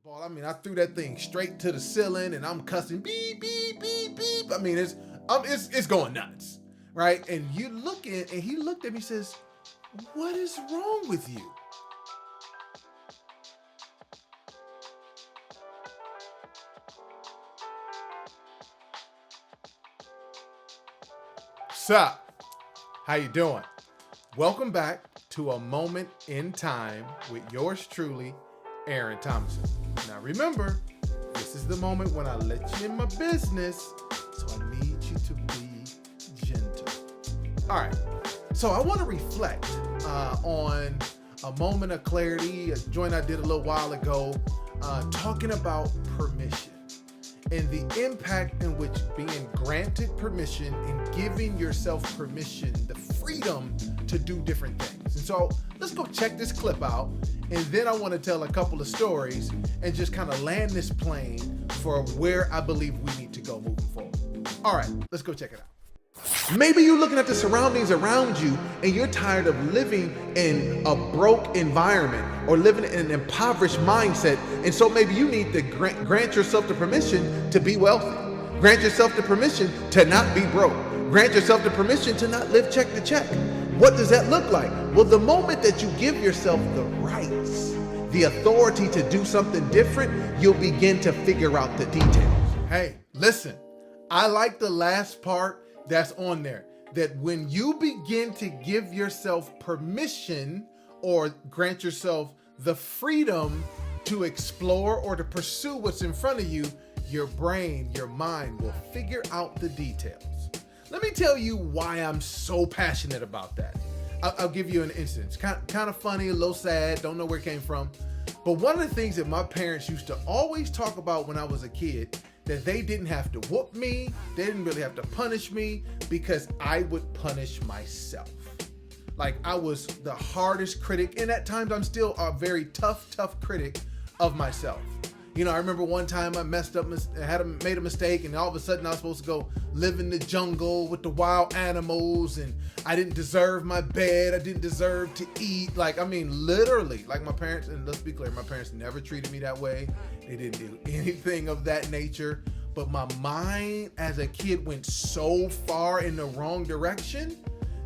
ball. I mean, I threw that thing straight to the ceiling, and I'm cussing beep beep beep beep. I mean, it's going nuts, right? And you look at, and he looked at me, and says, "What is wrong with you?" Sup? How you doing? Welcome back to A Moment in Time with yours truly, Aaron Thomason. Now remember, this is the moment when I let you in my business, so I need you to be gentle. All right, so I want to reflect on a moment of clarity, a joint I did a little while ago, talking about permission and the impact in which being granted permission and giving yourself permission, the freedom to do different things. And so let's go check this clip out, and then I want to tell a couple of stories and just kind of land this plane for where I believe we need to go moving forward. All right, let's go check it out. Maybe you're looking at the surroundings around you and you're tired of living in a broke environment or living in an impoverished mindset. And so maybe you need to grant yourself the permission to be wealthy. Grant yourself the permission to not be broke. Grant yourself the permission to not live check to check. What does that look like? Well, the moment that you give yourself the rights, the authority to do something different, you'll begin to figure out the details. Hey, listen, I like the last part that's on there, that when you begin to give yourself permission or grant yourself the freedom to explore or to pursue what's in front of you, your brain, your mind will figure out the details. Let me tell you why I'm so passionate about that. I'll give you an instance. Kind of funny, a little sad, don't know where it came from. But one of the things that my parents used to always talk about when I was a kid, that they didn't have to whoop me, they didn't really have to punish me, because I would punish myself. Like, I was the hardest critic, and at times I'm still a very tough critic of myself. You know, I remember one time I messed up, made a mistake, and all of a sudden I was supposed to go live in the jungle with the wild animals, and I didn't deserve my bed, I didn't deserve to eat. Like, I mean, literally, like my parents, and let's be clear, my parents never treated me that way. They didn't do anything of that nature. But my mind as a kid went so far in the wrong direction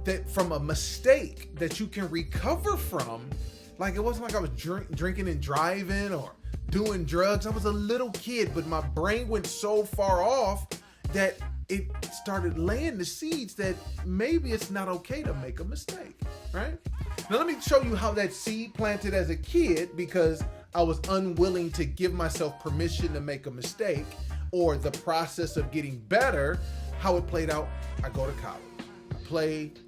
that from a mistake that you can recover from, like, it wasn't like I was drinking and driving or doing drugs. I was a little kid, but my brain went so far off that it started laying the seeds that maybe it's not okay to make a mistake, right? Now let me show you how that seed planted as a kid, because I was unwilling to give myself permission to make a mistake, or the process of getting better, how it played out. I go to college, I played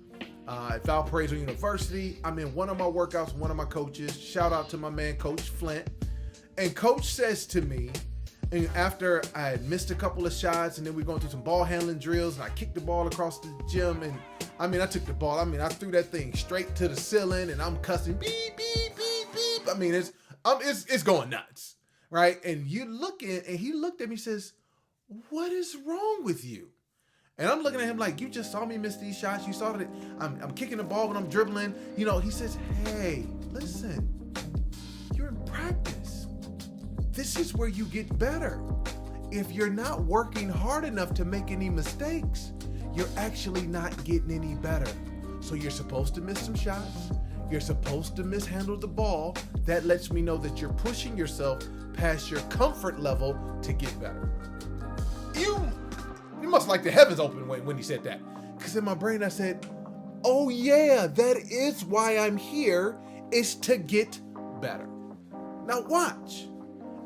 at Valparaiso University. I'm in one of my workouts, one of my coaches, shout out to my man, Coach Flint. And coach says to me, and after I had missed a couple of shots, and then we're going through some ball handling drills, and I kicked the ball across the gym, and I took the ball, I threw that thing straight to the ceiling, and I'm cussing beep, beep, beep, beep. I mean, it's going nuts, right? And you look at, and he looked at me and says, "What is wrong with you?" And I'm looking at him like, "You just saw me miss these shots. You saw that I'm kicking the ball when I'm dribbling." You know, he says, "Hey, listen, you're in practice. This is where you get better. If you're not working hard enough to make any mistakes, you're actually not getting any better. So you're supposed to miss some shots. You're supposed to mishandle the ball. That lets me know that you're pushing yourself past your comfort level to get better." You must like the heavens open when he said that. Because in my brain I said, oh yeah, that is why I'm here, is to get better. Now watch.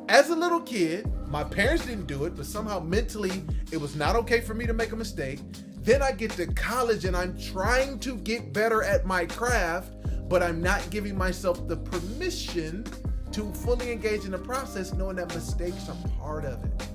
As a little kid, my parents didn't do it, but somehow mentally it was not okay for me to make a mistake. Then I get to college and I'm trying to get better at my craft, but I'm not giving myself the permission to fully engage in the process, knowing that mistakes are part of it.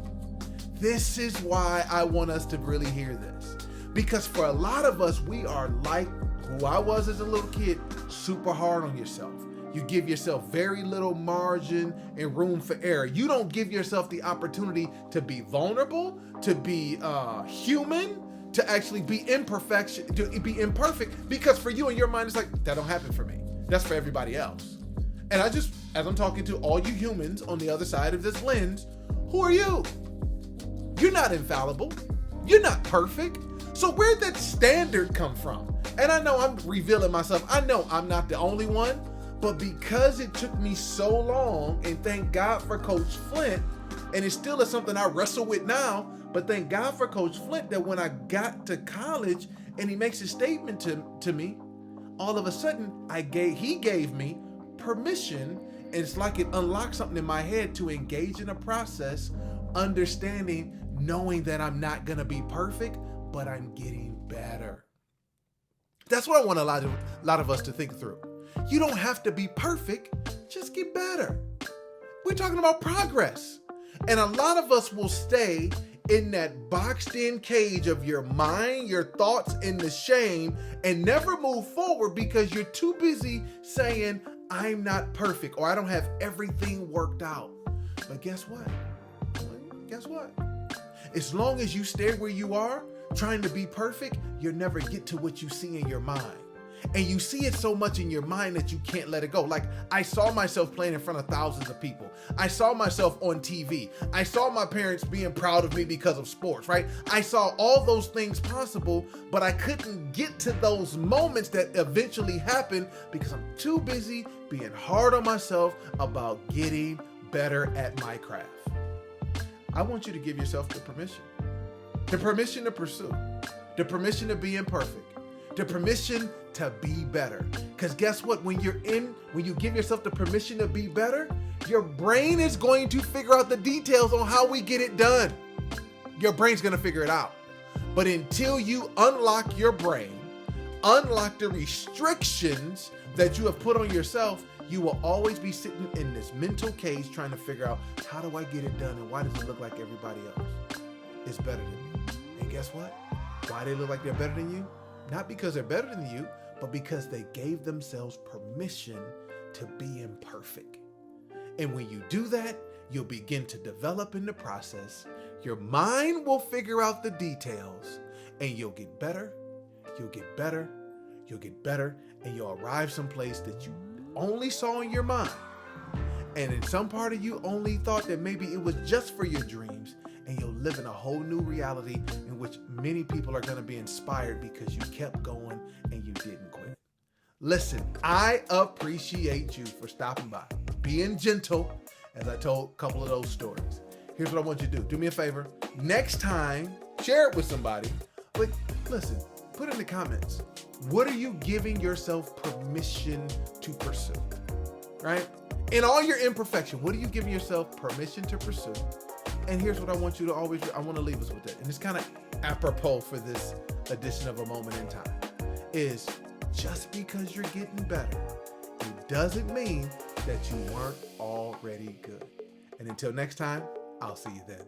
This is why I want us to really hear this. Because for a lot of us, we are like who I was as a little kid, super hard on yourself. You give yourself very little margin and room for error. You don't give yourself the opportunity to be vulnerable, to be human, to actually be imperfect, because for you in your mind, it's like, that don't happen for me. That's for everybody else. And as I'm talking to all you humans on the other side of this lens, who are you? You're not infallible. You're not perfect. So where'd that standard come from? And I know I'm revealing myself. I know I'm not the only one, but because it took me so long, and thank God for Coach Flint, and it still is something I wrestle with now, but thank God for Coach Flint that when I got to college and he makes a statement to me, all of a sudden he gave me permission, and it's like it unlocked something in my head to engage in a process, understanding, knowing that I'm not gonna be perfect, but I'm getting better. That's what I want a lot of us to think through. You don't have to be perfect, just get better. We're talking about progress. And a lot of us will stay in that boxed in cage of your mind, your thoughts, and the shame, and never move forward because you're too busy saying, I'm not perfect, or I don't have everything worked out. But guess what? As long as you stay where you are, trying to be perfect, you'll never get to what you see in your mind. And you see it so much in your mind that you can't let it go. Like, I saw myself playing in front of thousands of people. I saw myself on TV. I saw my parents being proud of me because of sports, right? I saw all those things possible, but I couldn't get to those moments that eventually happened because I'm too busy being hard on myself about getting better at my craft. I want you to give yourself the permission to pursue, the permission to be imperfect, the permission to be better. Because guess what? When you give yourself the permission to be better, your brain is going to figure out the details on how we get it done. Your brain's going to figure it out. But until you unlock your brain, unlock the restrictions that you have put on yourself, you will always be sitting in this mental cage trying to figure out, how do I get it done, and why does it look like everybody else is better than me? And guess what? Why they look like they're better than you? Not because they're better than you, but because they gave themselves permission to be imperfect. And when you do that, you'll begin to develop in the process. Your mind will figure out the details, and you'll get better, you'll get better, you'll get better, and you'll arrive someplace that you only saw in your mind. And in some part of you only thought that maybe it was just for your dreams, and you'll live in a whole new reality in which many people are going to be inspired because you kept going and you didn't quit. Listen, I appreciate you for stopping by, being gentle, as I told a couple of those stories. Here's what I want you to do. Do me a favor. Next time, share it with somebody. But listen, put in the comments, what are you giving yourself permission to pursue? Right? In all your imperfection, what are you giving yourself permission to pursue? And here's what I want you to I want to leave us with it. And it's kind of apropos for this edition of A Moment in Time, is just because you're getting better, it doesn't mean that you weren't already good. And until next time, I'll see you then.